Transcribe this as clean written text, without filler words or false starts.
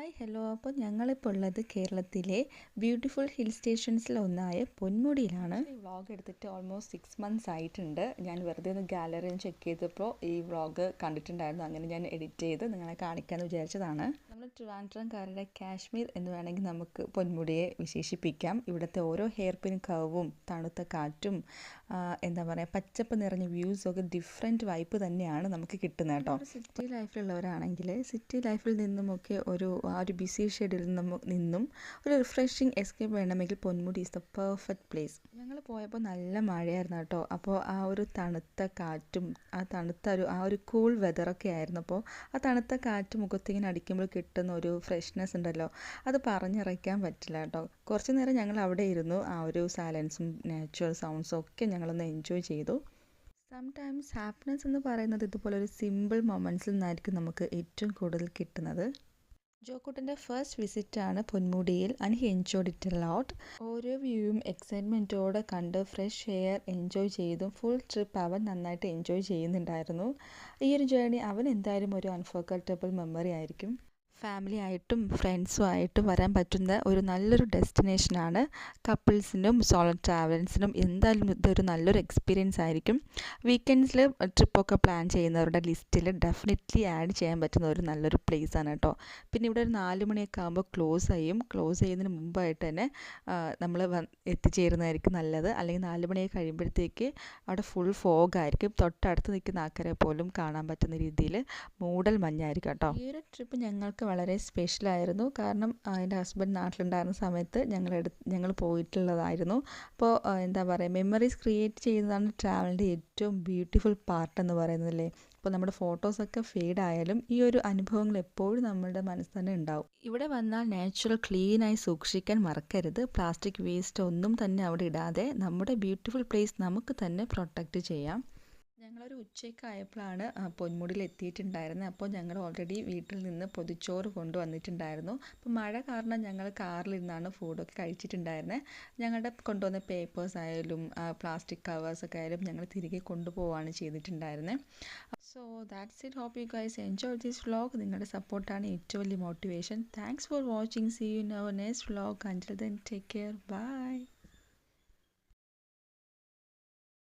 Hi hello. അപ്പോൾ ഞങ്ങളിപ്പോൾ ഉള്ളത് കേരളത്തിലെ ബ്യൂട്ടിഫുൾ ഹിൽ സ്റ്റേഷൻസിലൊന്നായ പൊന്മുടിയിലാണ്. ഈ വ്ളോഗ് എടുത്തിട്ട് ഓൾമോസ്റ്റ് 6 months ആയിട്ടുണ്ട്. ഞാൻ വെറുതെ ഒന്ന് ഗാലറിയിൽ ചെക്ക് ചെയ്തപ്പോൾ ഈ വ്ളോഗ് കണ്ടിട്ടുണ്ടായിരുന്നു. അങ്ങനെ ഞാൻ എഡിറ്റ് ചെയ്ത് നിങ്ങളെ കാണിക്കാമെന്ന് വിചാരിച്ചതാണ്. നമ്മൾ ട്രിവാൻഡ്രംകാരുടെ കാശ്മീർ എന്ന് വേണമെങ്കിൽ നമുക്ക് പൊന്മുടിയെ വിശേഷിപ്പിക്കാം. ഇവിടുത്തെ ഓരോ ഹെയർ പിൻ കർവും തണുത്ത കാറ്റും എന്താ പറയുക പച്ചപ്പ് നിറഞ്ഞ വ്യൂസൊക്കെ ഡിഫറെൻറ്റ് വൈബ് തന്നെയാണ് നമുക്ക് കിട്ടുന്നത് കേട്ടോ. സിറ്റി ലൈഫിലുള്ളവരാണെങ്കിൽ സിറ്റി ലൈഫിൽ നിന്നുമൊക്കെ ആ ഒരു ബിസി ഷെഡ്യൂളിൽ നിന്നും ഒരു റിഫ്രഷിങ് എസ്കേപ്പ് വേണമെങ്കിൽ Ponmudi is the perfect place. ഞങ്ങൾ പോയപ്പോൾ നല്ല മഴയായിരുന്നു കേട്ടോ. അപ്പോൾ ആ ഒരു തണുത്ത കാറ്റും ആ ഒരു കൂൾ വെതറൊക്കെ ആയിരുന്നു. അപ്പോൾ ആ തണുത്ത കാറ്റ് മുഖത്തിങ്ങനെ അടിക്കുമ്പോൾ കിട്ടുന്ന ഒരു ഫ്രഷ്നെസ് ഉണ്ടല്ലോ, അത് പറഞ്ഞറിയിക്കാൻ പറ്റില്ല കേട്ടോ. കുറച്ച് നേരം ഞങ്ങൾ അവിടെ ഇരുന്നു. ആ ഒരു സൈലൻസും നാച്ചുറൽ സൗണ്ട്സും ഒക്കെ ഞങ്ങളൊന്ന് എൻജോയ് ചെയ്തു. സംടൈംസ് ഹാപ്പിനെസ് എന്ന് പറയുന്നത് ഇതുപോലെ ഒരു സിമ്പിൾ മൊമെൻറ്റ്സിൽ നിന്നായിരിക്കും നമുക്ക് ഏറ്റവും കൂടുതൽ കിട്ടുന്നത്. ജോക്കുട്ടൻ്റെ ഫസ്റ്റ് വിസിറ്റാണ് പൊന്മുടിയിൽ and he enjoyed it a lot. ഓരോ വ്യൂവും എക്സൈറ്റ്മെൻറ്റോടെ കണ്ട് ഫ്രഷ് എയർ എൻജോയ് ചെയ്തും ഫുൾ ട്രിപ്പ് അവൻ നന്നായിട്ട് എൻജോയ് ചെയ്യുന്നുണ്ടായിരുന്നു. ഈ ഒരു ജേർണി അവൻ എന്തായാലും ഒരു അൺഫോർഗറ്റബിൾ മെമ്മറി ആയിരിക്കും. ഫാമിലി ആയിട്ടും ഫ്രണ്ട്സും ആയിട്ടും വരാൻ പറ്റുന്ന ഒരു നല്ലൊരു ഡെസ്റ്റിനേഷനാണ്. കപ്പിൾസിനും സോളോ ട്രാവലേഴ്സിനും എന്തായാലും ഇതൊരു നല്ലൊരു എക്സ്പീരിയൻസ് ആയിരിക്കും. വീക്കെൻഡ്സിൽ ട്രിപ്പൊക്കെ പ്ലാൻ ചെയ്യുന്നവരുടെ ലിസ്റ്റിൽ ഡെഫിനറ്റ്ലി ആഡ് ചെയ്യാൻ പറ്റുന്ന ഒരു നല്ലൊരു പ്ലേസ് ആണ് കേട്ടോ. പിന്നെ ഇവിടെ ഒരു 4 മണിയൊക്കെ ആകുമ്പോൾ ക്ലോസ് ചെയ്യുന്നതിന് മുമ്പായിട്ട് തന്നെ നമ്മൾ എത്തിച്ചേരുന്നതായിരിക്കും നല്ലത്. അല്ലെങ്കിൽ 4 മണിയൊക്കെ കഴിയുമ്പോഴത്തേക്ക് അവിടെ ഫുൾ ഫോഗായിരിക്കും. തൊട്ടടുത്ത് നിൽക്കുന്ന ആൾക്കാരെ പോലും കാണാൻ പറ്റുന്ന രീതിയിൽ മൂടൽ മഞ്ഞായിരിക്കും കേട്ടോ. ഈ ഒരു ട്രിപ്പ് ഞങ്ങൾക്ക് വളരെ സ്പെഷ്യലായിരുന്നു. കാരണം എൻ്റെ ഹസ്ബൻഡ് നാട്ടിലുണ്ടായിരുന്ന സമയത്ത് ഞങ്ങൾ പോയിട്ടുള്ളതായിരുന്നു. അപ്പോൾ എന്താ പറയുക മെമ്മറീസ് ക്രിയേറ്റ് ചെയ്യുന്നതാണ് ട്രാവലിൻ്റെ ഏറ്റവും ബ്യൂട്ടിഫുൾ പാർട്ട് എന്ന് പറയുന്നതല്ലേ. അപ്പോൾ നമ്മുടെ ഫോട്ടോസൊക്കെ ഫെയ്ഡ് ആയാലും ഈ ഒരു അനുഭവങ്ങൾ എപ്പോഴും നമ്മളുടെ മനസ്സിൽ തന്നെ ഉണ്ടാവും. ഇവിടെ വന്നാൽ നാച്ചുറൽ ക്ലീനായി സൂക്ഷിക്കാൻ മറക്കരുത്. പ്ലാസ്റ്റിക് വേസ്റ്റ് ഒന്നും തന്നെ അവിടെ ഇടാതെ നമ്മുടെ ബ്യൂട്ടിഫുൾ പ്ലേസ് നമുക്ക് തന്നെ പ്രൊട്ടക്റ്റ് ചെയ്യാം. ഞങ്ങളൊരു ഉച്ചയ്ക്കായപ്പോഴാണ് പൊന്മുടിയിൽ എത്തിയിട്ടുണ്ടായിരുന്നത്. അപ്പോൾ ഞങ്ങൾ ഓൾറെഡി വീട്ടിൽ നിന്ന് പൊതിച്ചോറ് കൊണ്ടുവന്നിട്ടുണ്ടായിരുന്നു. അപ്പോൾ മഴ കാരണം ഞങ്ങൾ കാറിലിരുന്നാണ് ഫുഡൊക്കെ കഴിച്ചിട്ടുണ്ടായിരുന്നത്. ഞങ്ങളുടെ കൊണ്ടുവന്ന പേപ്പേഴ്സ് ആയാലും പ്ലാസ്റ്റിക് കവേഴ്സൊക്കെ ആയാലും ഞങ്ങൾ തിരികെ കൊണ്ടുപോവുകയാണ് ചെയ്തിട്ടുണ്ടായിരുന്നത്. So that's it. Hope you guys enjoy this vlog. നിങ്ങളുടെ സപ്പോർട്ടാണ് ഏറ്റവും വലിയ motivation. Thanks for watching. See you in our next vlog. Until then take care. By.